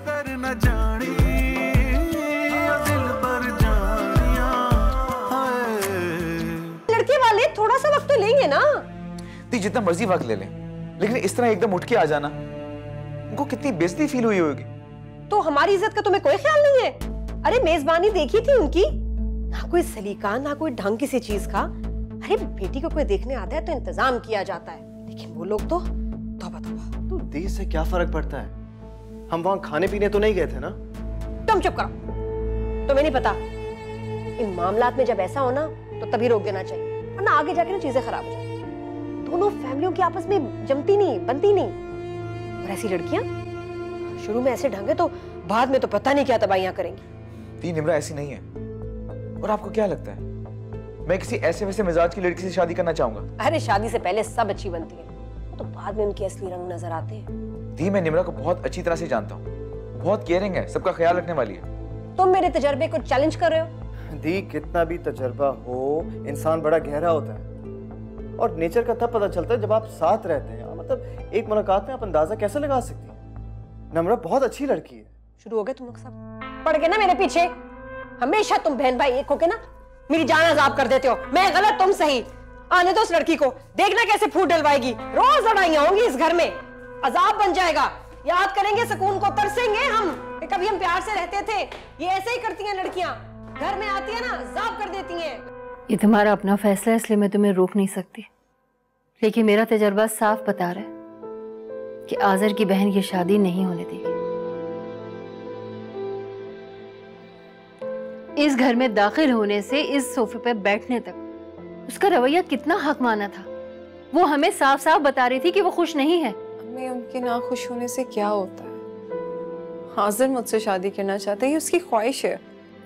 कदर न जानी दिल पर जानिया। लड़के वाले थोड़ा सा वक्त तो लेंगे ना। दी जितना मर्जी वक्त ले लें, लेकिन इस तरह एकदम उठ के आ जाना, उनको कितनी बेइज्जती फील हुई होगी। तो हमारी इज्जत का तुम्हें कोई ख्याल नहीं है? अरे मेजबानी देखी थी उनकी, ना कोई सलीका ना कोई ढंग किसी चीज का। अरे बेटी को कोई देखने आता है तो इंतजाम किया जाता है, लेकिन वो लोग तो तौबा तौबा। तो दी से क्या फर्क पड़ता है? हम वहां खाने पीने तो नहीं गए थे ना? तुम चुप करो, तुम्हें नहीं पता इन मामलात में जब ऐसा हो ना तो तभी रोक देना चाहिए, वरना आगे जाके ना चीजें खराब हो जाती। दोनों फैमिलियों की आपस में जमती नहीं, बनती नहीं। और ऐसी लड़कियां शुरू में ऐसे ढंग है तो बाद में तो पता नहीं क्या तबाहियां करेंगी। दी निम्रा ऐसी नहीं है। और आपको क्या लगता है मैं किसी ऐसे वैसे मिजाज की लड़की से शादी करना चाहूंगा? अरे शादी से पहले सब अच्छी बनती है, तो बाद में उनके असली रंग नजर आते हैं। दी मैं निम्रा को बहुत अच्छी तरह से जानता हूँ, बहुत केयरिंग है, सबका ख्याल रखने वाली है। तुम मेरे तजर्बे को चैलेंज कर रहे हो? दी कितना भी तजर्बा हो, इंसान बड़ा गहरा होता है और नेचर का तब पता चलता है जब आप साथ रहते हैं। मतलब एक मुलाकात में आप अंदाजा कैसे लगा सकती हैं? नम्रा बहुत अच्छी लड़की है। शुरू हो गए तुम लोग सब पड़ गए ना मेरे पीछे। हमेशा तुम बहन भाई एक होके ना मेरी जान अजाब कर देते हो। मैं गलत तुम सही। आने दो उस लड़की को, देखना कैसे फूट डलवाएगी। रोज लड़ाइयां होंगी इस घर में, अजाब बन जाएगा। याद करेंगे सुकून को, तरसेंगे हम कि कभी हम प्यार से रहते थे। ये ऐसे ही करती हैं लड़कियां, घर में आती है ना अजाब कर देती हैं। ये तुम्हारा अपना फैसला है, इसलिए मैं तुम्हें रोक नहीं सकती, लेकिन मेरा तजर्बा साफ बता रहा है कि आज़र की बहन ये शादी नहीं होने देगी। इस घर में दाखिल होने से इस सोफे पे बैठने तक उसका रवैया कितना हक माना था। वो हमें साफ साफ बता रही थी कि वो खुश नहीं है। अम्मी उनके ना खुश होने से क्या होता है? आज़र मुझसे शादी करना चाहते हैं, ये उसकी ख्वाहिश है।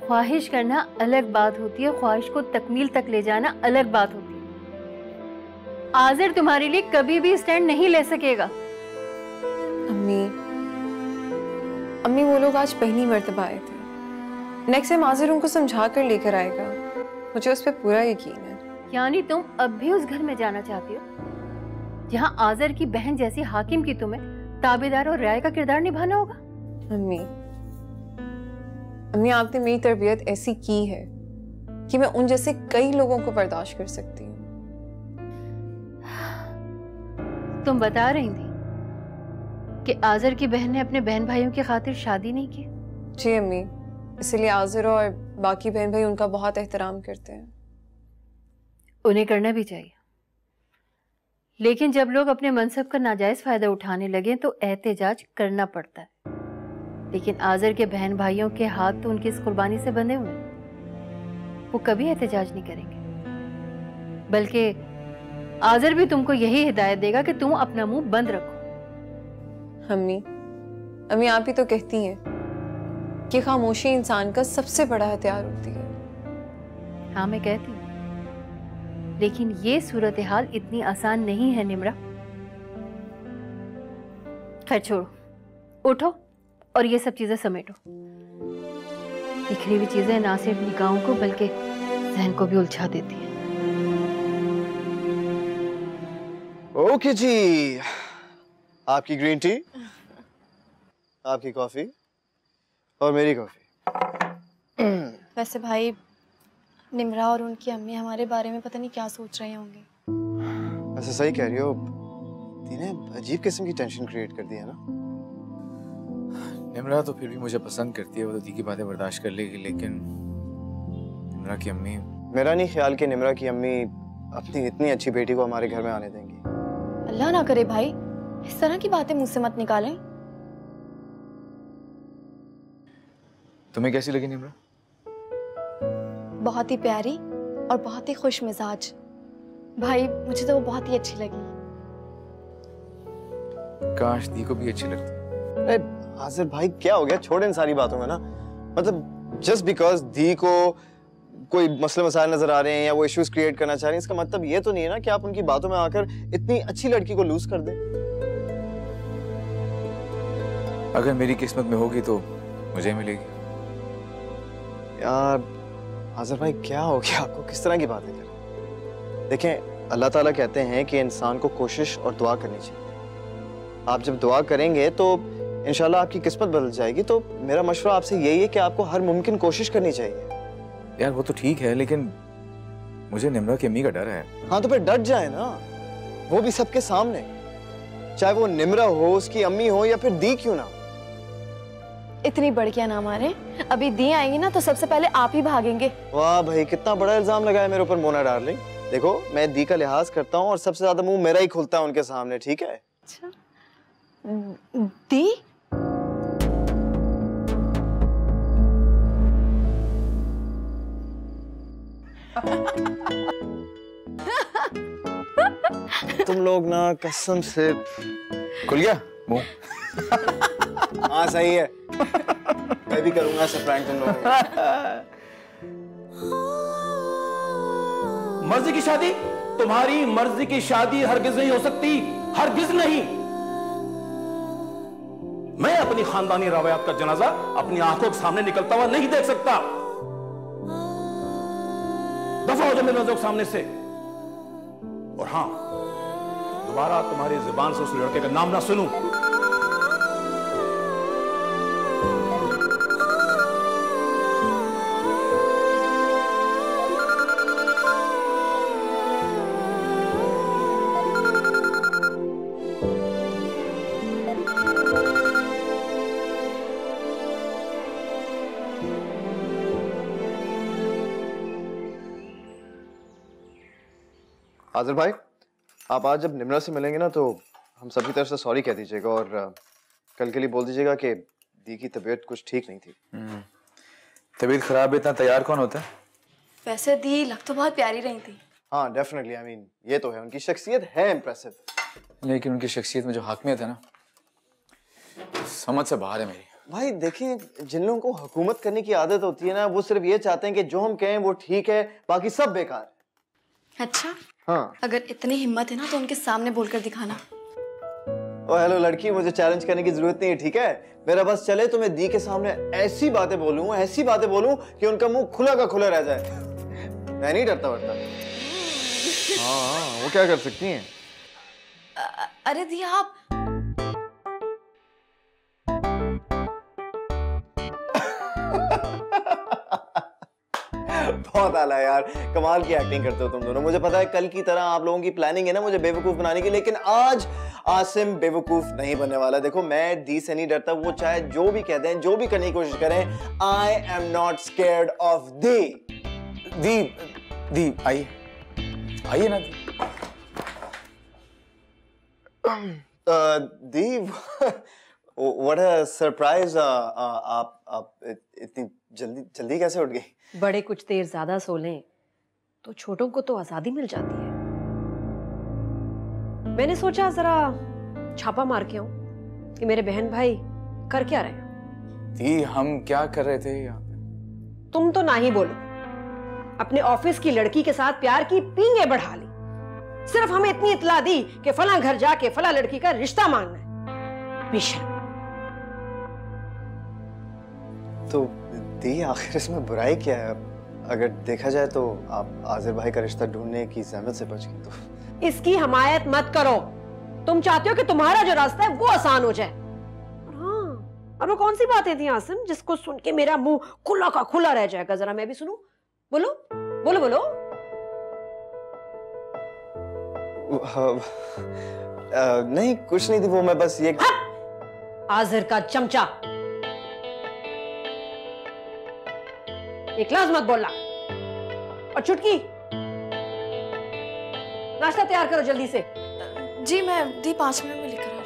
ख्वाहिश करना अलग बात होती है, ख्वाहिश को तकमील तक ले जाना अलग बात होती है। आज़र तुम्हारे लिए कभी भी स्टैंड नहीं ले सकेगा। अम्मी वो लोग आज पहली मर्तबा आए थे, नेक्स्ट टाइम आज़र उनको समझा कर लेकर आएगा, मुझे उस पर पूरा यकीन है। यानी तुम अब भी उस घर में जाना चाहती हो जहां आज़र की बहन जैसी हाकिम की तुम्हें ताबेदार और रियाया का किरदार निभाना होगा? अम्मी आपने मेरी तरबियत ऐसी की है कि मैं उन जैसे कई लोगों को बर्दाश्त कर सकती हूँ। तुम बता रही थी कि आज़र की बहन ने अपने बहन भाइयों की खातिर शादी नहीं की। जी अम्मी, इसलिए आज़र और बाकी बहन भाई उनका बहुत एहतराम करते हैं। उन्हें करना भी चाहिए, लेकिन जब लोग अपने मनसब का नाजायज फायदा उठाने लगे तो एहतजाज करना पड़ता है। लेकिन आज़र के बहन भाइयों के हाथ तो उनकी इस कुर्बानी से बंधे हुए हैं, वो कभी एहतजाज नहीं करेंगे। बल्कि आज़र भी तुमको यही हिदायत देगा कि तुम अपना मुंह बंद रखो। अम्मी आप ही तो कहती हैं कि खामोशी इंसान का सबसे बड़ा हथियार होती है। हाँ मैं कहती हूँ, लेकिन ये सूरत हाल इतनी आसान नहीं है निम्रा। खैर छोड़ो, उठो और ये सब चीजें समेटो। बिखरी हुई चीजें ना सिर्फ निगाहों को बल्कि जहन को भी उलझा देती हैं। ओके जी, आपकी ग्रीन टी, आपकी कॉफी और मेरी कॉफी। वैसे भाई निम्रा और उनकी अम्मी हमारे बारे में पता नहीं क्या सोच रहे होंगे। वैसे सही कह रही हो, दी ने अजीब किस्म की टेंशन क्रिएट कर दी है ना। निम्रा तो फिर भी मुझे पसंद करती है, वो तो दी की बातें बर्दाश्त कर लेगी, लेकिन निम्रा की अम्मी। मेरा नहीं ख्याल कि निम्रा की अम्मी अपनी इतनी अच्छी बेटी को हमारे घर में आने देंगी। अल्लाह ना करे भाई, इस तरह की बातें मुझसे मत निकालें। तुम्हें कैसी लगी निम्रा? बहुत ही प्यारी और बहुत ही खुश मिजाज। भाई मुझे तो वो बहुत ही अच्छी लगी। काश दी को भी अच्छी लगती। अरे आज़र भाई क्या हो गया, छोड़ इन सारी बातों में ना। मतलब जस्ट बिकॉज दी को कोई मसले मसाइल नजर आ रहे हैं या वो इश्यूज क्रिएट करना चाह रहे हैं, इसका मतलब ये तो नहीं है ना कि आप उनकी बातों में आकर इतनी अच्छी लड़की को लूज कर दें। अगर मेरी किस्मत में होगी तो मुझे मिलेगी। यार आज़र भाई क्या हो गया आपको, किस तरह की बातें कर रहे हैं? देखें अल्लाह ताला कहते हैं कि इंसान को कोशिश और दुआ करनी चाहिए। आप जब दुआ करेंगे तो इंशाल्लाह आपकी किस्मत बदल जाएगी। तो मेरा मशवरा आपसे यही है कि आपको हर मुमकिन कोशिश करनी चाहिए। यार वो तो ठीक है, लेकिन मुझे निम्रा की अम्मी का डर है। हाँ तो फिर डट जाए ना, वो भी सबके सामने, चाहे वो निम्रा हो, उसकी अम्मी हो, या फिर दी क्यों ना। इतनी बढ़िया ना मारे, अभी दी आएंगी ना तो सबसे पहले आप ही भागेंगे। वाह भाई, कितना बड़ा इल्जाम लगाया मेरे ऊपर मोना डार्लिंग। देखो मैं दी का लिहाज करता हूँ और सबसे ज्यादा मुंह मेरा ही खुलता है उनके सामने, ठीक है? अच्छा, दी? तुम लोग ना कसम से। खुल गया मुंह? हाँ सही है, मैं भी करूंगा ऐसा प्रैंक तुम लोगों को। मर्जी की शादी? तुम्हारी मर्जी की शादी हरगिज नहीं हो सकती, हरगिज नहीं। मैं अपनी खानदानी रवायत का जनाजा अपनी आंखों के सामने निकलता हुआ नहीं देख सकता। दफा हो जाओ मेरे नजरों के सामने से। और हां, दोबारा तुम्हारी जुबान से उस लड़के का नाम ना सुनूं। आदिल भाई, आप आज जब निम्रा से मिलेंगे ना तो हम सबकी तरफ से सॉरी कह दीजिएगा और कल के लिए बोल दीजिएगा कि दी की तबीयत कुछ ठीक नहीं थी। तबीयत खराब है, इतना तैयार कौन होता है? वैसे दी लग तो बहुत प्यारी रही थी। हाँ डेफिनेटली, आई मीन ये तो है, उनकी शख्सियत है इम्प्रेसिव। लेकिन उनकी शख्सियत में जो हाकमियत है ना, समझ से बाहर है मेरी। भाई देखिए, जिन लोगों को हुकूमत करने की आदत होती है ना, वो सिर्फ ये चाहते हैं कि जो हम कहें वो ठीक है, बाकी सब बेकार। अच्छा, हाँ अगर इतनी हिम्मत है ना तो उनके सामने बोलकर दिखाना। ओ हेलो लड़की, मुझे चैलेंज करने की जरूरत नहीं है, ठीक है? मेरा बस चले तो मैं दी के सामने ऐसी बातें बोलूं कि उनका मुंह खुला का खुला रह जाए। मैं नहीं डरता वरना। हाँ वो क्या कर सकती हैं? अरे दी आप बहुत आला यार, कमाल की एक्टिंग करते हो तुम दोनों। मुझे पता है कल की तरह आप लोगों की प्लानिंग है ना मुझे बेवकूफ बनाने की, लेकिन आज आसिम बेवकूफ नहीं बनने वाला। देखो मैं दी से नहीं डरता, वो चाहे जो भी कह दें, जो भी करने की कोशिश करें, I am not scared of the. The आइए, आइए ना दी। What a surprise. आप इतनी जल्दी कैसे उठ गई? बड़े कुछ देर ज्यादा सो लें तो छोटों को तो आजादी मिल जाती है। मैंने सोचा जरा छापा मार के आऊं कि मेरे बहन भाई कर क्या रहे हैं। दी हम क्या कर रहे थे यहाँ पे? तुम तो ना ही बोलो, अपने ऑफिस की लड़की के साथ प्यार की पींगे बढ़ा ली। सिर्फ हमें इतनी इतला दी कि फला घर जाके फला लड़की का रिश्ता मांगना है। बेशर्म। तो दी आखिर इसमें बुराई क्या है? अगर देखा जाए तो आप आजिर भाई का रिश्ता ढूंढने की जहमत से बच गई। तो इसकी हमायत मत करो। तुम चाहते हो कि तुम्हारा जो रास्ता है वो आसान हो जाए। और हाँ, और वो कौन सी बातें थी आसिम जिसको सुन के मेरा मुंह खुला का खुला रह जाएगा? जरा मैं भी सुनूं। बोलो बोलो बोलो। नहीं कुछ नहीं थी, वो मैं बस ये। आजिर का चमचा, एक लफ्ज मत बोलना। और चुटकी, नाश्ता तैयार करो जल्दी से। जी मैं दी 5 मिनट में लेकर आ रही हूँ।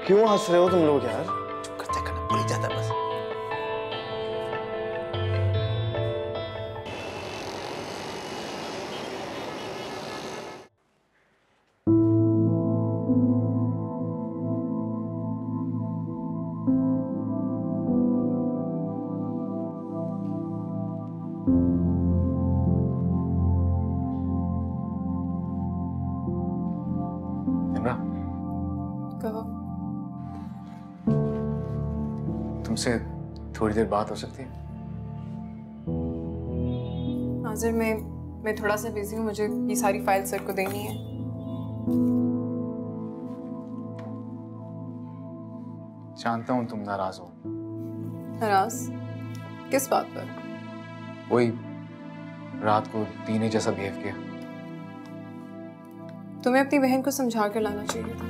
क्यों हंस रहे हो तुम लोग यार? चुप करते करना भूल जाता है बस। कहो। तुमसे थोड़ी देर बात हो सकती है? आज़िर मैं थोड़ा सा बिजी हूँ, मुझे ये सारी फाइल सर को देनी है। जानता हूँ तुम नाराज हो। नाराज किस बात पर? वही रात को टीने जैसा बिहेव किया। तुम्हें अपनी बहन को समझा कर लाना चाहिए था।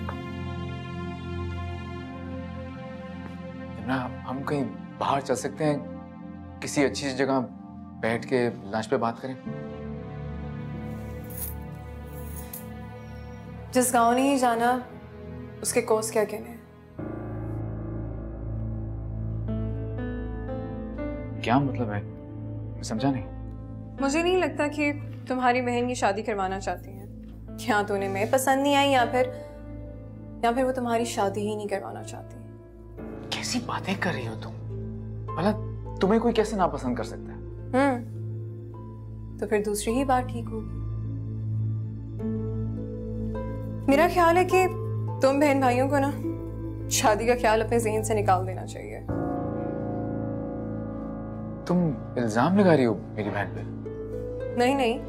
इमरान, हम कहीं बाहर चल सकते हैं, किसी अच्छी जगह बैठ के लंच पे बात करें। जिस गांव नहीं जाना उसके कोस क्या कहने हैं? क्या मतलब है, मैं समझा नहीं। मुझे नहीं लगता कि तुम्हारी बहन की शादी करवाना चाहती हैं। या तो उन्हें मैं पसंद नहीं आई, या फिर वो तुम्हारी शादी ही नहीं करवाना चाहती। कैसी बातें कर रही हो तुम? भला तुम्हें कोई कैसे नापसंद कर सकता है? तो फिर दूसरी ही बात ठीक होगी। मेरा ख्याल है कि तुम बहन भाइयों को ना शादी का ख्याल अपने ज़हन से निकाल देना चाहिए। तुम इल्जाम लगा रही हो मेरी बहन पे? नहीं,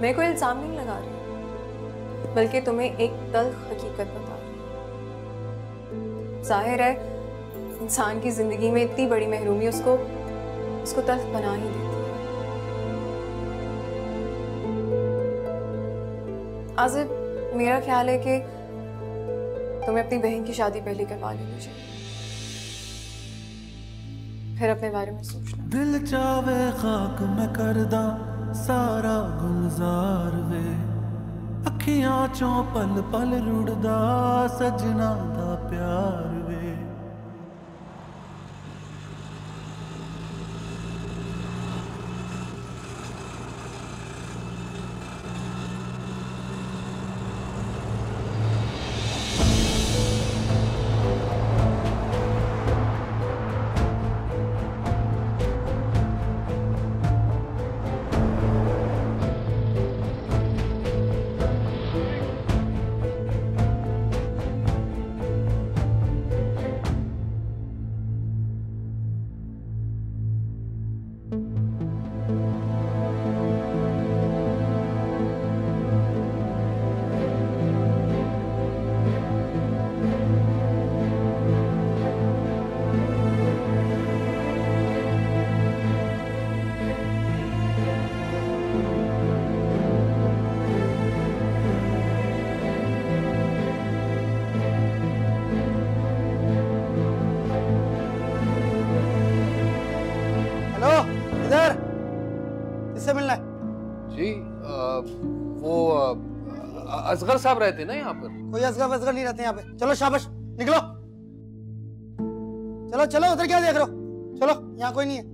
मैं कोई इल्जाम नहीं लगा रही, बल्कि तुम्हें एक तल्ख हकीकत बता रही हूँ। जाहिर है इंसान की जिंदगी में इतनी बड़ी महरूमी उसको तल्ख बना ही देती है। आज़िर, मेरा ख्याल है कि तुम्हें अपनी बहन की शादी पहले करवा लेनी चाहिए, फिर अपने बारे में सोचना। दिल चावे खाक मैं करदा सारा गुलजार वे, अखियां चों पल पल रुड़दा सजना दा प्यार वे। किससे मिलना है? जी वो असगर साहब रहते ना यहाँ पर। कोई असगर नहीं रहते यहाँ पे। चलो शाबाश, निकलो। चलो चलो, उधर क्या देख रहे हो? चलो, यहाँ कोई नहीं है।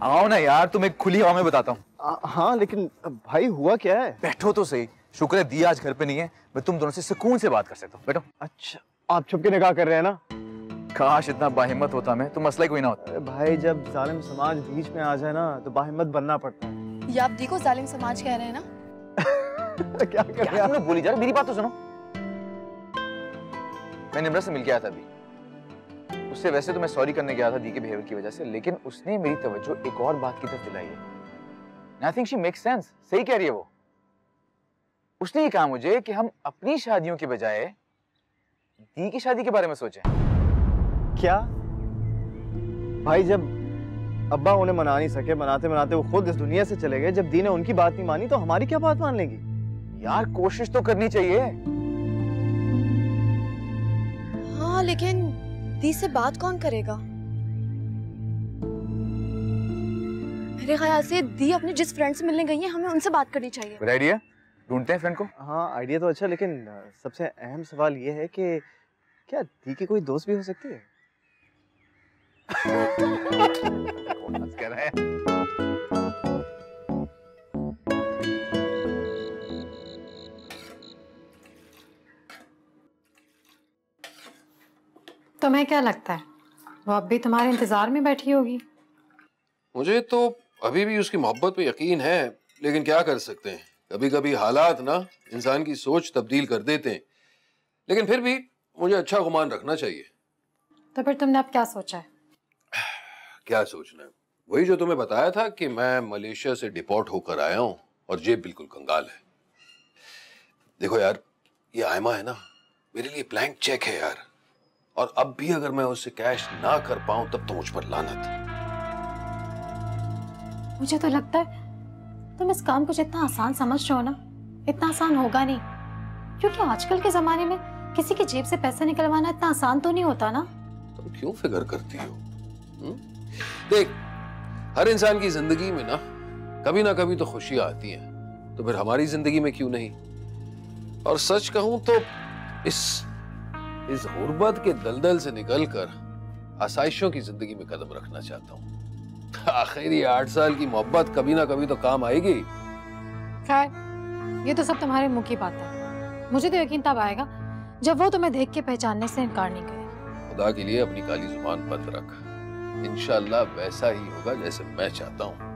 आओ ना यार, तुम एक खुली हवा में बताता हूँ। हाँ लेकिन भाई हुआ क्या है? बैठो तो सही। शुक्र है दिया आज घर पे नहीं है, मैं तुम दोनों से सुकून से बात कर सकता हूँ। बैठो। अच्छा, आप छुप के निकाह कर रहे हैं ना? काश इतना बाहिम्मत होता मैं, तो मसला ही कोई ना होता। अरे भाई, जब जालिम समाज बीच में आ जाए ना तो बाहिम्मत बनना पड़ता है। ये आप दी को जालिम समाज कह रहे हैं ना? क्या कर रहे हैं तुमने बोली जा रहे, मेरी बात तो सुनो। मैं निम्रा से मिल के आया था अभी। उससे वैसे तो मैं सॉरी करने गया था दी के बिहेवियर की वजह से, लेकिन उसने मेरी तवज्जो एक और बात की तरफ दिलाई है। I think she makes sense. सही कह रही है वो। उसने ये कहा मुझे कि हम अपनी शादियों के बजाय दी की शादी के बारे में सोचें। क्या भाई, जब अब्बा उन्हें मना नहीं सके, मनाते मनाते वो खुद इस दुनिया से चले गए, जब दी ने उनकी बात नहीं मानी तो हमारी क्या बात मान लेंगी? यार कोशिश तो करनी चाहिए। हाँ, लेकिन दी से बात कौन करेगा? मेरे ख्याल से दी अपने जिस फ्रेंड से मिलने गई है, हमें उनसे बात करनी चाहिए। गुड आइडिया, ढूंढते हैं फ्रेंड को। हाँ आइडिया तो अच्छा, लेकिन सबसे अहम सवाल ये है कि क्या दी की कोई दोस्त भी हो सकती है? कह रहा है। तुम्हें क्या लगता है वो अब भी तुम्हारे इंतजार में बैठी होगी? मुझे तो अभी भी उसकी मोहब्बत पे यकीन है, लेकिन क्या कर सकते हैं, कभी कभी हालात ना इंसान की सोच तब्दील कर देते हैं। लेकिन फिर भी मुझे अच्छा गुमान रखना चाहिए। तो फिर तुमने अब क्या सोचा है? क्या सोचना है? वही जो तुम्हें बताया था कि मैं मलेशिया से डिपोर्ट होकर आया हूं और जेब बिल्कुल कंगाल है। देखो यार, ये आयमा है ना, मेरे लिए ब्लैंक चेक है यार, और अब भी अगर मैं उससे कैश ना कर पाऊं तब तो मुझ पर लानत। मुझे तो लगता है तुम इस काम को जितना आसान समझ रहे हो ना, इतना आसान होगा नहीं, क्योंकि आजकल के जमाने में किसी की जेब से पैसा निकलवाना इतना आसान तो नहीं होता ना। तुम क्यों फिक्र करती हो? देख, हर इंसान की जिंदगी में ना कभी तो खुशियां आती हैं, तो फिर हमारी जिंदगी में क्यों नहीं? और सच कहूं तो इस गुर्बत के दलदल से निकलकर आसाइशों की जिंदगी में कदम रखना चाहता हूं। आखिर ये 8 साल की मोहब्बत कभी ना कभी तो काम आएगी। खैर, ये तो सब तुम्हारे मुंह की बात है। मुझे तो यकीन तब आएगा जब वो तुम्हें देख के पहचानने से इनकार नहीं करे। खुदा के लिए अपनी काली जुबान बंद रख, इंशाल्लाह वैसा ही होगा जैसे मैं चाहता हूं।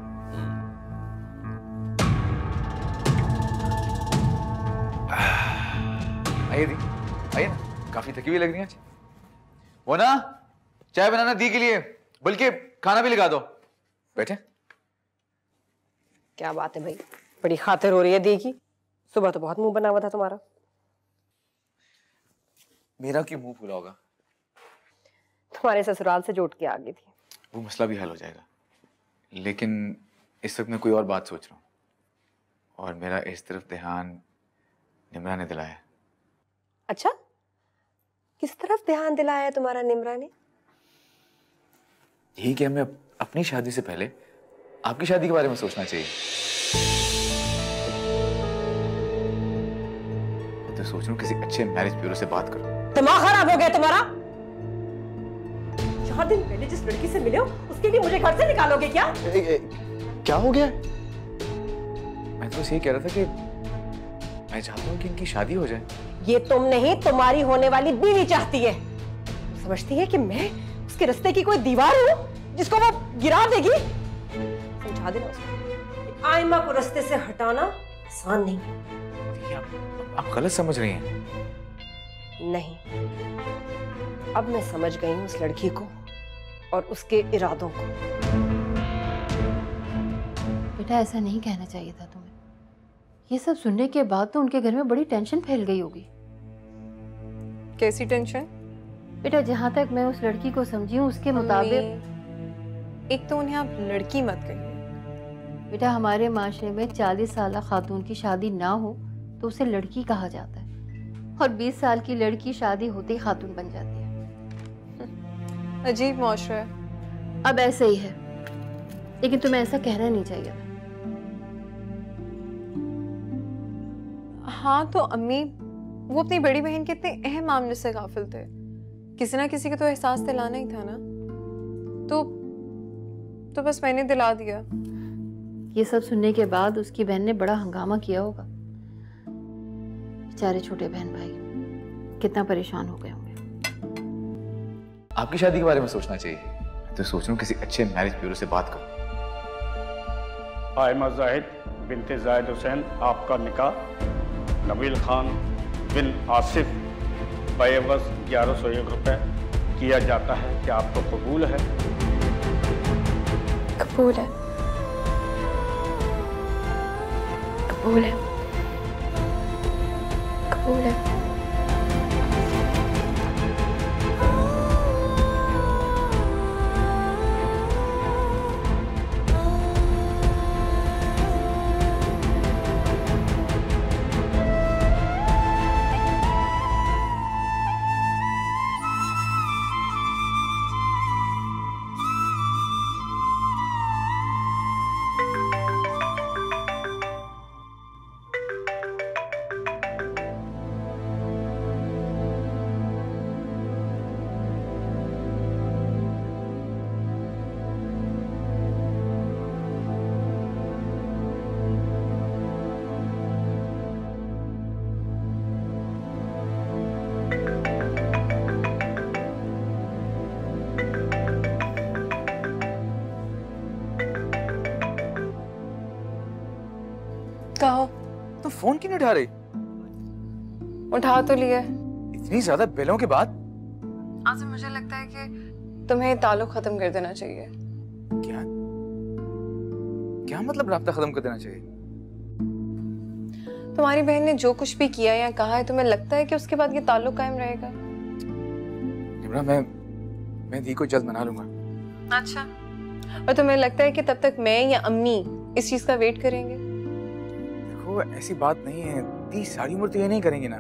आइए दी, आइए ना, काफी थकी हुई लग रही है। वो ना चाय बनाना दी के लिए, बल्कि खाना भी लगा दो। बैठे। क्या बात है भाई, बड़ी खातिर हो रही है दी की। सुबह तो बहुत मुंह बना हुआ था तुम्हारा। मेरा क्यों मुंह फूला होगा? तुम्हारे ससुराल से जोट के आ गई थी। वो मसला भी हल हो जाएगा, लेकिन इस वक्त मैं कोई और बात सोच रहा हूँ, और मेरा इस तरफ ध्यान निम्रा ने दिलाया। अच्छा, किस तरफ ध्यान दिलाया तुम्हारा निम्रा ने? यही कि हमें अपनी शादी से पहले आपकी शादी के बारे में सोचना चाहिए। तो सोच रहा हूँ किसी अच्छे मैरिज ब्यूरो से बात करूं। दिमाग खराब हो गया तुम्हारा? 4 दिन पहले जिस लड़की से मिले हो उसके लिए मुझे घर से निकालोगे क्या? क्या हो गया? मैं तो बस ये कह रहा था कि मैं चाहता हूँ कि इनकी शादी हो जाए। ये तुम नहीं, तुम्हारी होने वाली बीवी चाहती है। समझती है कि मैं उसके रास्ते की कोई दीवार हूँ जिसको वो गिरा देगी? समझा देना उसको, आयमा को रास्ते से हटाना आसान नहीं। आप गलत समझ रही हैं। नहीं, अब मैं समझ गई हूँ उस लड़की को और उसके इरादों को। बेटा, ऐसा नहीं कहना चाहिए था तुम्हें। ये सब सुनने के बाद तो उनके घर में बड़ी टेंशन फैल गई होगी। कैसी टेंशन? बेटा, जहाँ तक मैं उस लड़की को समझी हूँ उसके मुताबिक, एक तो उन्हें आप लड़की मत कहिए। बेटा, हमारे माशरे में 40 साल खातून की शादी ना हो तो उसे लड़की कहा जाता है, और 20 साल की लड़की शादी होते ही खातून बन जाती है। अजीब माशरा है। अब ऐसे ही है, लेकिन तुम्हें ऐसा कहना नहीं चाहिए था। हाँ तो अम्मी, वो अपनी बड़ी बहन के इतने अहम मामले से गाफिल थे। किसी ना किसी का तो एहसास दिलाना ही था ना, तो बस मैंने दिला दिया। ये सब सुनने के बाद उसकी बहन ने बड़ा हंगामा किया होगा। बेचारे छोटे बहन भाई कितना परेशान हो गए होंगे। आपकी शादी के बारे में सोचना चाहिए। मैं तो सोच रहा हूँ किसी अच्छे मैरिज ब्यूरो से बात करूं। आयमा जाहिद बिनते जाहिद हुसैन, आपका निकाह नबील खान बिन आसिफ बएवज 1101 रुपए किया जाता है। क्या आपको कबूल है? कबूल है। कबूल है। कबूल है। कहो। तो फोन क्यों नहीं उठा रही? उठा तो लिया। इतनी ज्यादा बिलों के बाद? आज मुझे लगता है कि तुम्हें ताल्लुक खत्म कर देना चाहिए। क्या क्या मतलब राब्ता खत्म कर देना चाहिए? तुम्हारी बहन ने जो कुछ भी किया या कहा है, तुम्हें लगता है कि उसके बाद ये ताल्लुक कायम रहेगा? निम्रा, मैं दी को जल्द मना लूंगा। अच्छा, और तुम्हें लगता है कि तब तक मैं या अम्मी इस चीज का वेट करेंगे? देखो, ऐसी बात नहीं है। दी सारी उम्र तो ये नहीं करेंगे ना।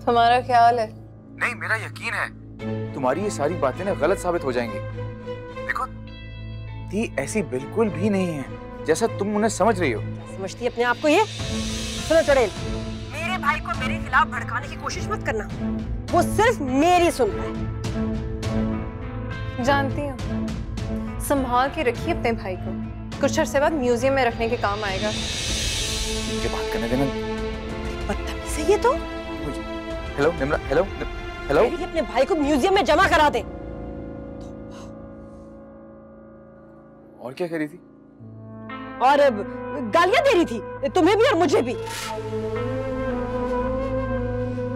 तुम्हारा ख्याल है? नहीं, मेरा यकीन है तुम्हारी ये सारी बातें ना गलत साबित हो जाएंगी। देखो, दी ऐसी बिल्कुल भी नहीं है जैसा तुम उन्हें समझ रही हो। समझती है अपने आप को ये? सुनो चुड़ैल, मेरे भाई को मेरे खिलाफ भड़काने की कोशिश मत करना। वो सिर्फ मेरी सुनता है। जानती हूँ, संभाल के रखिए अपने भाई को, कुछ अर्से बाद म्यूजियम में रखने के काम आएगा। मुझे बात करने देना। बदतमीज है ये तो। Hello Nimra, hello hello. अपने भाई को म्यूजियम में जमा करा दे। और क्या कह रही थी? और गालियां दे रही थी, तुम्हें भी और मुझे भी।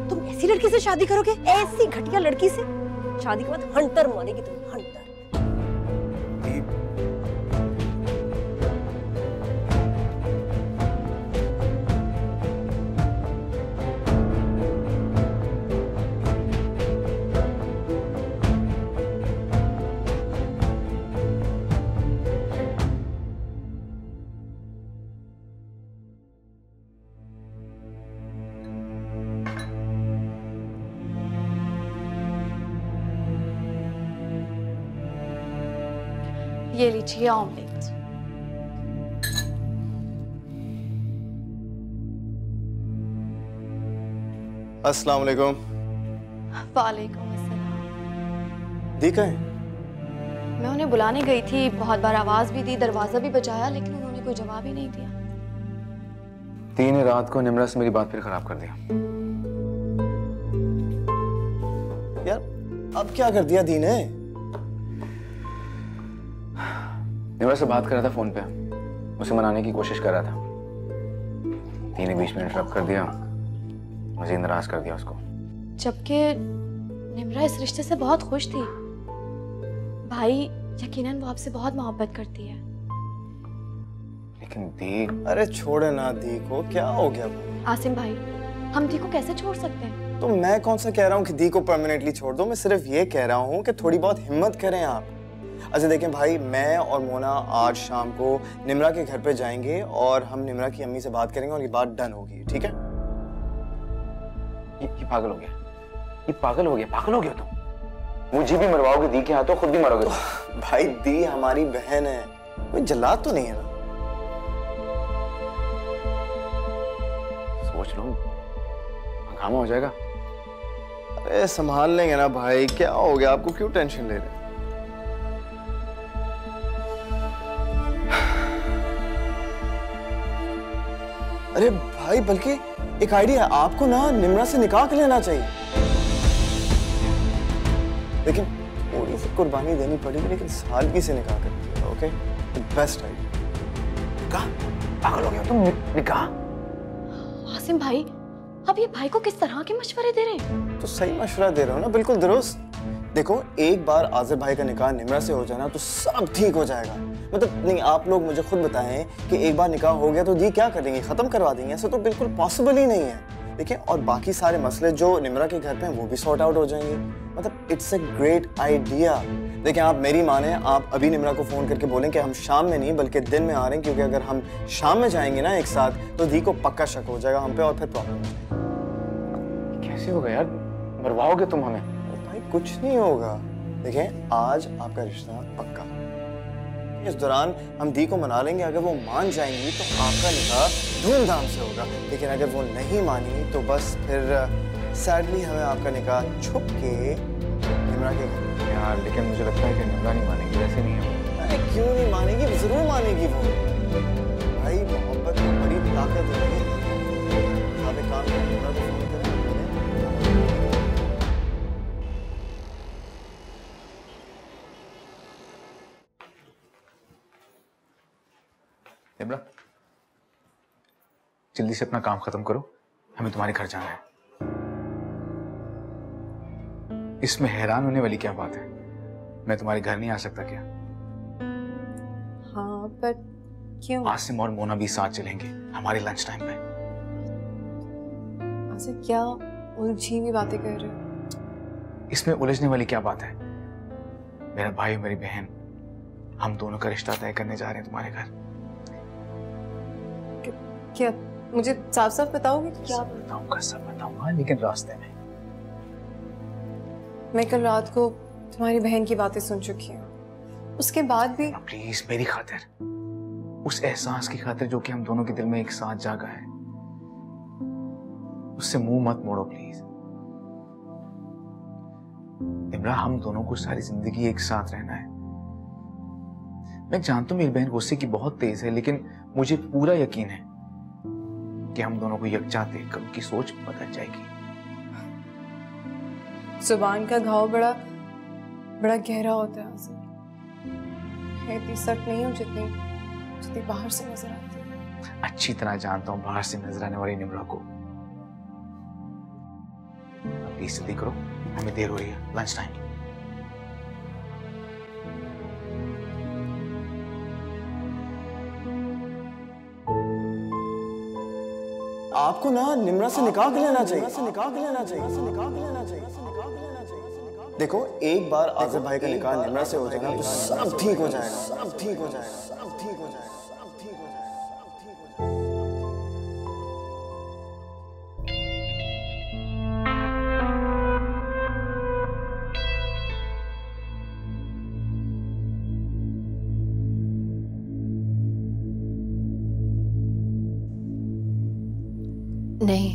तुम ऐसी लड़की से शादी करोगे? ऐसी घटिया लड़की से शादी के बाद हंटर मानेगी तुम, हंटर। ये लीजिए ऑमलेट। अस्सलाम वालेकुम। वालेकुम अस्सलाम। दी कहाँ है? मैं उन्हें बुलाने गई थी, बहुत बार आवाज भी दी, दरवाजा भी बजाया, लेकिन उन्होंने कोई जवाब ही नहीं दिया। दी ने रात को निम्रा से मेरी बात फिर खराब कर दिया। यार, अब क्या कर दिया दी ने? निम्रा से बात कर रहा था फोन पे, उसे मनाने की कोशिश कर रहा था। दी ने 20 मिनट इंटरप्ट कर दिया, मुझे नाराज कर दिया उसको। जबकि निम्रा इस रिश्ते से बहुत खुश थी। भाई यकीनन वो आपसे बहुत मोहब्बत करती है। लेकिन दी... अरे छोड़े ना दी को, क्या हो गया? आसिम भाई, हम दी को कैसे छोड़ सकते हैं? तो मैं कौन सा कह रहा हूँ कि दी को परमानेंटली छोड़ दो। मैं सिर्फ ये कह रहा हूँ कि थोड़ी बहुत हिम्मत करें आप। अच्छा देखें भाई, मैं और मोना आज शाम को निम्रा के घर पे जाएंगे और हम निम्रा की अम्मी से बात करेंगे और ये बात डन होगी, ठीक है? ये पागल हो गया, ये पागल हो गया तुम। मुझे भी मरवाओगे दी के हाथों, खुद भी मरोगे तुम। भाई दी हमारी बहन है, कोई जल्लाद तो नहीं है ना? सोच लो, हंगामा हो जाएगा। अरे संभाल लेंगे ना भाई, क्या हो गया आपको, क्यों टेंशन ले रहे हैं? अरे भाई, बल्कि एक आइडिया, आपको ना निम्रा से निकाह कर लेना चाहिए। लेकिन थोड़ी सी कुर्बानी देनी पड़ेगी, लेकिन सादगी से निकाह कर दीजिएगा, ओके? Best idea. निकाह? पागल हो गया तुम? निकाह? आसिम भाई, अब ये भाई को किस तरह के मशवरे दे रहे हैं? तो सही मशवरा दे रहे हो ना, बिल्कुल दुरुस्त। देखो, एक बार आज़िर भाई का निकाह निम्रा से हो जाना तो सब ठीक हो जाएगा। मतलब नहीं, आप लोग मुझे खुद बताएं कि एक बार निकाह हो गया तो दी क्या करेंगे? खत्म करवा देंगे? ऐसा तो बिल्कुल पॉसिबल ही नहीं है। देखिए, और बाकी सारे मसले जो निम्रा के घर पे हैं वो भी सॉर्ट आउट हो जाएंगे। मतलब इट्स अ ग्रेट आइडिया। देखिए, आप मेरी माने, आप अभी निम्रा को फोन करके बोलें कि हम शाम में नहीं बल्कि दिन में आ रहे हैं, क्योंकि अगर हम शाम में जाएंगे ना एक साथ तो दी को पक्का शक हो जाएगा हम पे और फिर प्रॉब्लम हो जाएगी। कैसे होगा यार? मरवाओगे तुम हमें? भाई कुछ नहीं होगा। देखें, आज आपका रिश्ता पक्का, इस दौरान हम दी को मना लेंगे। अगर वो मान जाएंगी तो आपका निकाह धूमधाम से होगा, लेकिन अगर वो नहीं मानी तो बस फिर सैडली हमें आपका निकाह छुप के निम्रा के घर। यार लेकिन मुझे लगता है कि निम्रा नहीं मानेगी, वैसे नहीं है। क्यों नहीं मानेगी? जरूर मानेगी वो। भाई मोहब्बत में बड़ी ताकत है। आप एक काम करें, निम्रा को फोन करें। निम्रा, जल्दी से अपना काम खत्म करो, हमें तुम्हारे घर जाना है। इसमें हैरान होने वाली क्या बात है? मैं तुम्हारे घर नहीं आ सकता क्या? हाँ पर क्यों? आसिम और मोना भी साथ चलेंगे हमारे लंच टाइम पे। आसिफ क्या उलझी हुई बातें कर रहे हो? इसमें उलझने वाली क्या बात है? मेरा भाई और मेरी बहन, हम दोनों का रिश्ता तय करने जा रहे हैं तुम्हारे घर। क्या मुझे साफ साफ बताओगे क्या? सब बताऊंगा लेकिन रास्ते में। मैं कल रात को तुम्हारी बहन की बातें सुन चुकी हूँ, उसके बाद भी। प्लीज मेरी खातिर, उस एहसास की खातिर जो कि हम दोनों के दिल में एक साथ जागा है, उससे मुंह मत मोड़ो प्लीज। निम्रा, हम दोनों को सारी जिंदगी एक साथ रहना है। मैं जानता हूं मेरी बहन गुस्से की बहुत तेज है, लेकिन मुझे पूरा यकीन है कि हम दोनों को यकजा देखकर उनकी सोच बदल जाएगी। जुबान का घाव बड़ा बड़ा गहरा होता है आसिफ। मैं इतनी सख्त नहीं हूँ जितनी बाहर से नजर आती है। अच्छी तरह जानता हूँ बाहर से नजर आने वाली निम्रा को। प्लीज जल्दी करो, हमें देर हो रही है, लंच टाइम। आपको ना निम्रा से निकाह कर लेना चाहिए। देखो एक बार आसिफ भाई का निकाह निम्रा से हो जाएगा तो सब ठीक हो जाएगा। नहीं,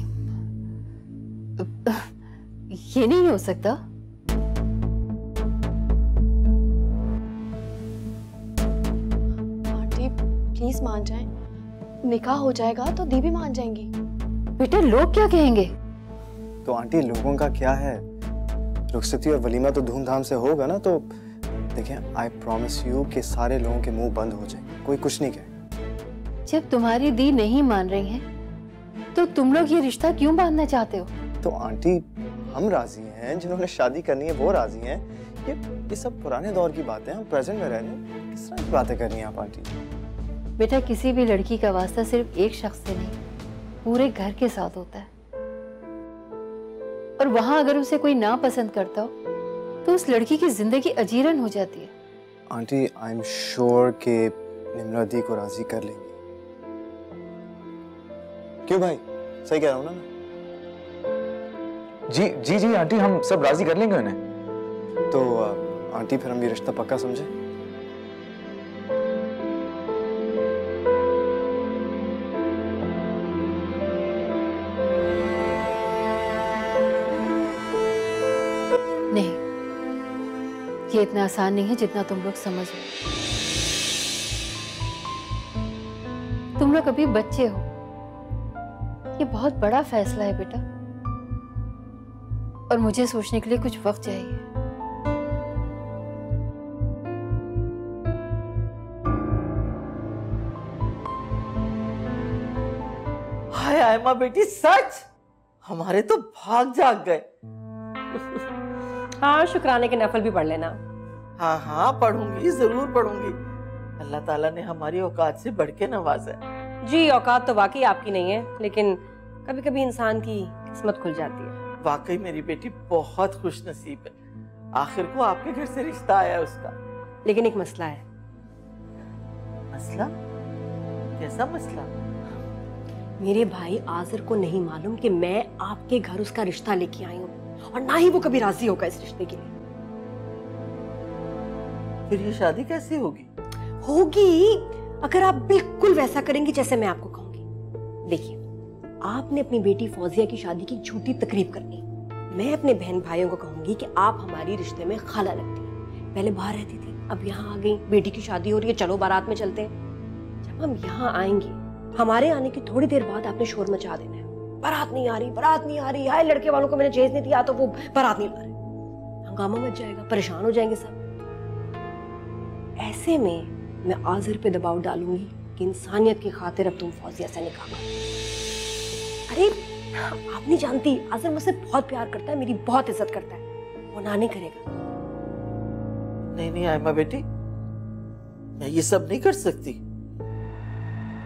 ये नहीं हो सकता। आंटी प्लीज मान जाएं, निकाह हो जाएगा तो दी भी मान जाएंगी। बेटा लोग क्या कहेंगे? तो आंटी लोगों का क्या है, रुखसती और वलीमा तो धूमधाम से होगा ना। तो देखें, आई प्रॉमिस यू कि सारे लोगों के मुंह बंद हो जाएंगे, कोई कुछ नहीं कहेगा। जब तुम्हारी दी नहीं मान रही है तो तुम लोग ये रिश्ता क्यों बांधना चाहते हो? तो आंटी हम राजी हैं, जिन्होंने शादी करनी है वो राजी हैं। ये सब पुराने दौर की बातें हैं, हम प्रेजेंट में रह रहे हैं। किस तरह की बातें करनी है आप आंटी? बेटा किसी भी लड़की का वास्ता सिर्फ एक शख्स से नहीं, पूरे घर के साथ होता है। और वहां अगर उसे कोई ना पसंद करता हो तो उस लड़की की जिंदगी अजीरन हो जाती है। आंटी आई एम श्योर कि निम्रा दी को राजी कर लेंगी। क्यों भाई, सही कह रहा हूं ना मैं? जी जी जी आंटी, हम सब राजी कर लेंगे उन्हें। तो आंटी फिर हम ये रिश्ता पक्का समझे? नहीं, ये इतना आसान नहीं है जितना तुम लोग समझ रहे हो। तुम लोग अभी बच्चे हो, ये बहुत बड़ा फैसला है बेटा, और मुझे सोचने के लिए कुछ वक्त चाहिए। हाय आयमा बेटी, सच हमारे तो भाग जाग गए। हाँ, शुक्राने के नफल भी पढ़ लेना। हाँ हाँ पढ़ूंगी, जरूर पढ़ूंगी। अल्लाह ताला ने हमारी औकात से बढ़ के नवाजा है। जी, औकात तो वाकई आपकी नहीं है, लेकिन कभी कभी इंसान की किस्मत खुल जाती है। वाकई मेरी बेटी बहुत खुश नसीब है, आखिर को आपके घर से रिश्ता आया उसका। लेकिन एक मसला है। मसला? कैसा मसला? मेरे भाई आज़र को नहीं मालूम कि मैं आपके घर उसका रिश्ता लेके आई हूँ, और ना ही वो कभी राजी होगा इस रिश्ते के लिए। फिर ये शादी कैसे होगी? होगी अगर आप बिल्कुल वैसा करेंगी जैसे मैं आपको कहूंगी। देखिए, आपने अपनी बेटी फौजिया की शादी की झूठी तकरीब करनी। मैं अपने बहन भाइयों को कहूंगी कि आप हमारी रिश्ते में खाला लगती हैं, पहले बाहर रहती थी, अब यहाँ आ गई, बेटी की शादी हो रही है, चलो बारात में चलते हैं। जब हम यहाँ आएंगे, हमारे आने की थोड़ी देर बाद आपने शोर मचा देना है, बारात नहीं आ रही, बारात नहीं आ रही, हाय लड़के वालों को मैंने जहेज नहीं दिया तो वो बारात नहीं ला रहे। हंगामा मच जाएगा, परेशान हो जाएंगे सब। ऐसे में मैं आज़र पे दबाव डालूंगी कि इंसानियत की खातिर अब तुम फौजिया से निकाह करो। अरे आप नहीं जानती, आज़र मुझसे बहुत प्यार करता है, मेरी बहुत इज्जत करता है, वो ना नहीं करेगा। नहीं नहीं आयमा बेटी, मैं ये सब नहीं कर सकती।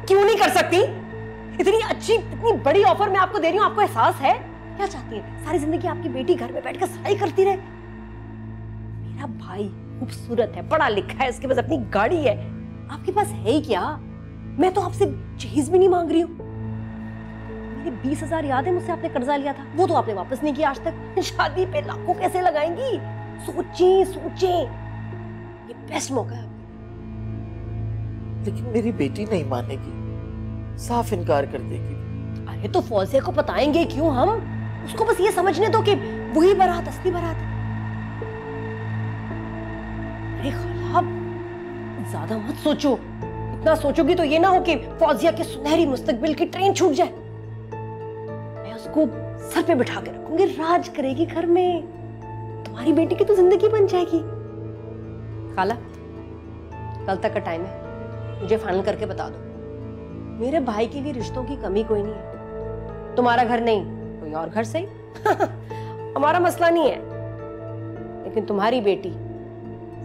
क्यों नहीं कर सकती? इतनी अच्छी इतनी बड़ी ऑफर मैं आपको दे रही हूँ, आपको एहसास है? क्या चाहती है? सारी जिंदगी आपकी बेटी घर में बैठकर सफाई करती रहे? मेरा भाई खूबसूरत है, पढ़ा लिखा है, उसके पास अपनी गाड़ी है, आपके पास है ही क्या? मैं तो आपसे जहेज भी नहीं मांग रही हूँ। मेरे 20,000 याद है मुझसे आपने कर्जा लिया था, वो तो आपने वापस नहीं किया आज तक। शादी पे लाखों कैसे लगाएंगी? सोचें सोचें, ये बेस्ट मौका है। लेकिन मेरी बेटी नहीं मानेगी, साफ इनकार कर देगी। अरे तो फौजिया को बताएंगे क्यों हम? उसको बस ये समझने दो कि वही बारात असली बारात है। अरे खाला, ज्यादा मत सोचो। इतना सोचोगी तो ये ना हो कि फौजिया के सुनहरी मुस्तकबिल की ट्रेन छूट जाए। मैं उसको सर पे बिठा के रखूंगी, राज करेगी घर में, तुम्हारी बेटी की तो जिंदगी बन जाएगी। खाला, कल तक का टाइम है, मुझे फाइनल करके बता दो। मेरे भाई के लिए रिश्तों की कमी कोई नहीं है। तुम्हारा घर नहीं, कोई और घर सही। हमारा मसला नहीं है, लेकिन तुम्हारी बेटी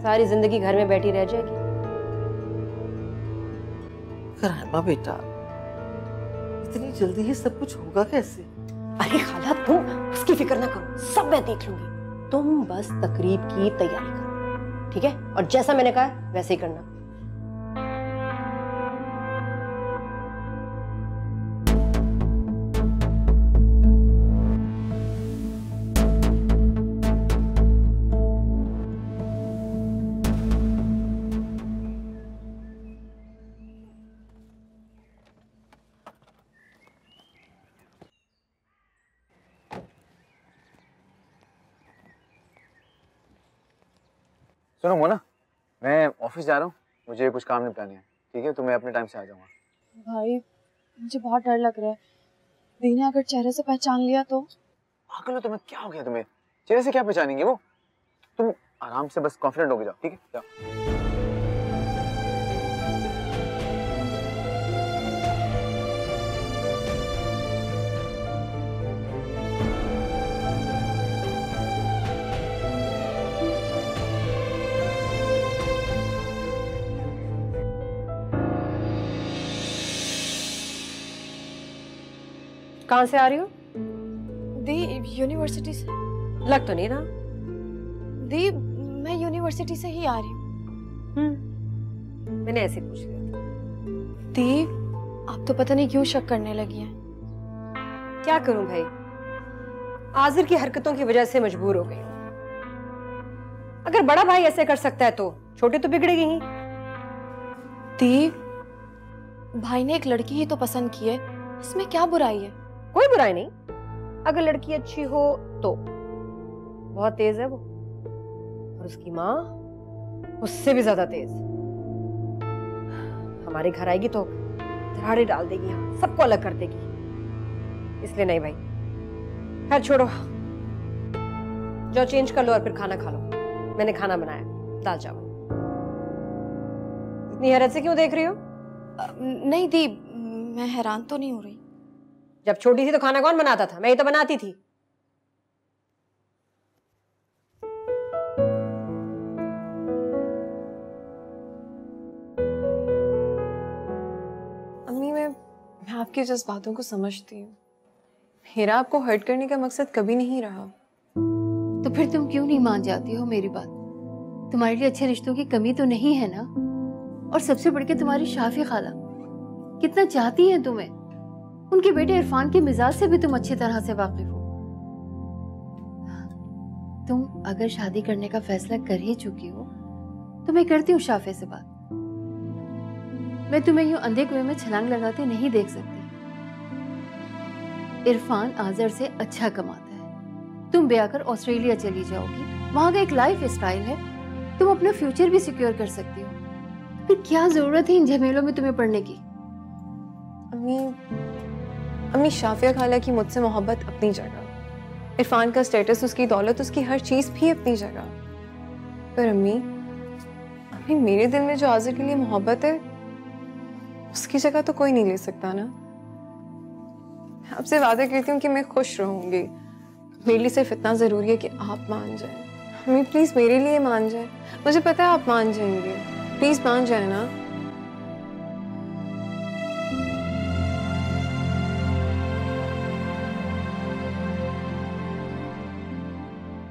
सारी जिंदगी घर में बैठी रह जाएगी। करामा बेटा, इतनी जल्दी ये सब कुछ होगा कैसे? अरे खाला, तुम उसकी फिक्र ना करो, सब मैं देख लूंगी। तुम बस तकरीब की तैयारी करो, ठीक है? और जैसा मैंने कहा वैसे ही करना। सुनो मोना, मैं ऑफिस जा रहा हूँ, मुझे कुछ काम निपटाने हैं, ठीक है? तो मैं अपने टाइम से आ जाऊंगा। भाई मुझे बहुत डर लग रहा है, दी ने अगर चेहरे से पहचान लिया तो? पागल हो तुम्हें? क्या हो गया तुम्हें? चेहरे से क्या पहचानेंगे वो? तुम आराम से बस कॉन्फिडेंट होके जाओ, ठीक है? जाओ। कहाँ से आ रही हो? दी यूनिवर्सिटी से। लग तो नहीं रहा। दी मैं यूनिवर्सिटी से ही आ रही हूँ। मैंने ऐसे पूछ लिया था। दी आप तो पता नहीं क्यों शक करने लगी हैं। क्या करूं भाई, आजिर की हरकतों की वजह से मजबूर हो गई हूं। अगर बड़ा भाई ऐसे कर सकता है तो छोटे तो बिगड़ेगी ही। दी भाई ने एक लड़की ही तो पसंद की है, इसमें क्या बुराई है? कोई बुराई नहीं, अगर लड़की अच्छी हो तो। बहुत तेज है वो, और उसकी माँ उससे भी ज्यादा तेज। हमारे घर आएगी तो दरारें डाल देगी, यहाँ सबको अलग कर देगी। इसलिए नहीं भाई, खैर छोड़ो, जाओ चेंज कर लो और फिर खाना खा लो। मैंने खाना बनाया, दाल चावल। इतनी हैरत से क्यों देख रही हो? नहीं दी, मैं हैरान तो नहीं हो रही। जब छोटी थी तो खाना कौन बनाता था? मैं ही तो बनाती थी। अम्मी, मैं आपकी जज्बातों को समझती हूँ। मेरा आपको हर्ट करने का मकसद कभी नहीं रहा। तो फिर तुम क्यों नहीं मान जाती हो मेरी बात? तुम्हारे लिए अच्छे रिश्तों की कमी तो नहीं है ना? और सबसे बढ़ के तुम्हारी शाफी खाला कितना चाहती हैं तुम्हें। उनके बेटे इरफान के मिजाज से भी तुम अच्छी तरह से वाकिफ हो। तुम अगर शादी करने का फैसला कर ही चुकी हो तो मैं करती हूँ शाफे से बात। मैं तुम्हें यूं अंधे कुएं में छलांग लगाते नहीं देख सकती। इरफान आजर से अच्छा कमाता है, तुम ब्याह कर ऑस्ट्रेलिया चली जाओगी, वहां का एक लाइफ स्टाइल है, तुम अपना फ्यूचर भी सिक्योर कर सकती हो। फिर क्या जरूरत है इन झमेलों में तुम्हें पड़ने की? अम्मी, शाफिया खाला की मुझसे मोहब्बत अपनी जगह, इरफान का स्टेटस, उसकी दौलत, उसकी हर चीज भी अपनी जगह। पर अम्मी, मेरे दिल में जो आजिर के लिए मोहब्बत है उसकी जगह तो कोई नहीं ले सकता ना। आपसे वादा करती हूँ कि मैं खुश रहूंगी। मेरे लिए सिर्फ इतना जरूरी है कि आप मान जाएं। अम्मी प्लीज मेरे लिए मान जाएं। मुझे पता है आप मान जाएंगे। प्लीज मान जाए ना।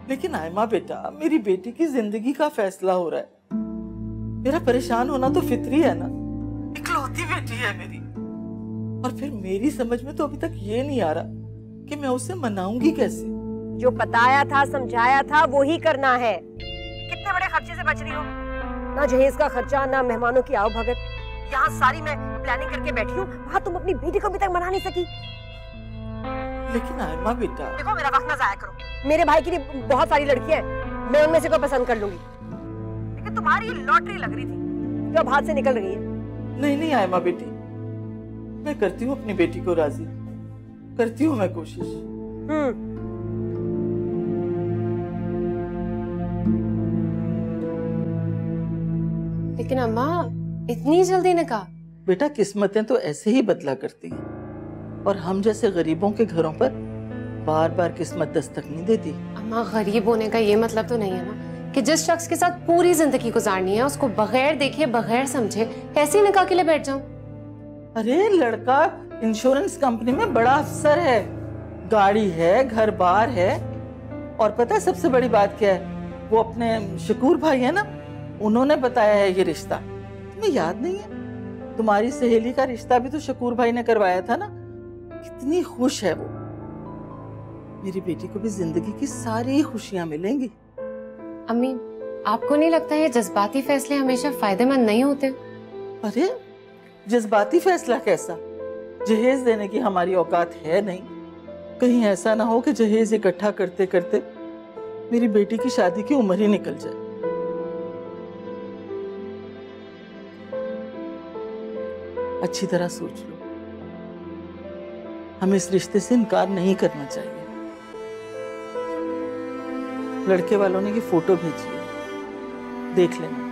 लेकिन आयमा बेटा, मेरी बेटी की जिंदगी का फैसला हो रहा है। मेरा परेशान होना तो फितरी है ना, इकलौती बेटी है मेरी। और फिर मेरी समझ में तो अभी तक ये नहीं आ रहा कि मैं उसे मनाऊंगी कैसे। जो बताया था, समझाया था, वो ही करना है। कितने बड़े खर्चे से बच रही हो, ना जहेज का खर्चा, ना मेहमानों की आओ भगत। यहाँ सारी मैं प्लानिंग करके बैठी हूँ, वहाँ तुम अपनी बेटी को अभी तक मना नहीं सकी। लेकिन आयमा बेटा, देखो मेरा वक्त ना जाया करो। मेरे भाई की भी बहुत सारी लड़कियां हैं, मैं उनमें से कोई पसंद कर लूंगी। लेकिन तुम्हारी लॉटरी लग रही थी जो अब हाथ से निकल रही है। नहीं नहीं आयमा बेटी, मैं करती हूँ अपनी बेटी को राजी, करती हूँ मैं कोशिश। लेकिन अम्मा, इतनी जल्दी निकाह? बेटा, किस्मतें तो ऐसे ही बदला करती हैं, और हम जैसे गरीबों के घरों पर बार बार किस्मत दस्तक नहीं देती। अम्मा, गरीब होने का ये मतलब तो नहीं है ना कि जिस शख्स के साथ पूरी जिंदगी गुजारनी है उसको बगैर देखे, बगैर समझे ऐसे निकाह के लिए बैठ जाऊं? अरे लड़का इंश्योरेंस कंपनी में बड़ा अफसर है, गाड़ी है, घर बार है, और पता है सबसे बड़ी बात क्या है? वो अपने शकूर भाई है ना, उन्होंने बताया है ये रिश्ता। तुम्हें याद नहीं है? तुम्हारी सहेली का रिश्ता भी तो शकूर भाई ने करवाया था ना। कितनी खुश है वो। मेरी बेटी को भी जिंदगी की सारी खुशियां मिलेंगी। अम्मी, आपको नहीं लगता ये जज्बाती फैसले हमेशा फायदेमंद नहीं होते? अरे जज्बाती फैसला कैसा? जहेज देने की हमारी औकात है नहीं। कहीं ऐसा ना हो कि जहेज इकट्ठा करते करते मेरी बेटी की शादी की उम्र ही निकल जाए। अच्छी तरह सोच लो, हमें इस रिश्ते से इनकार नहीं करना चाहिए। लड़के वालों ने ये फोटो भेजी है, देख लेना।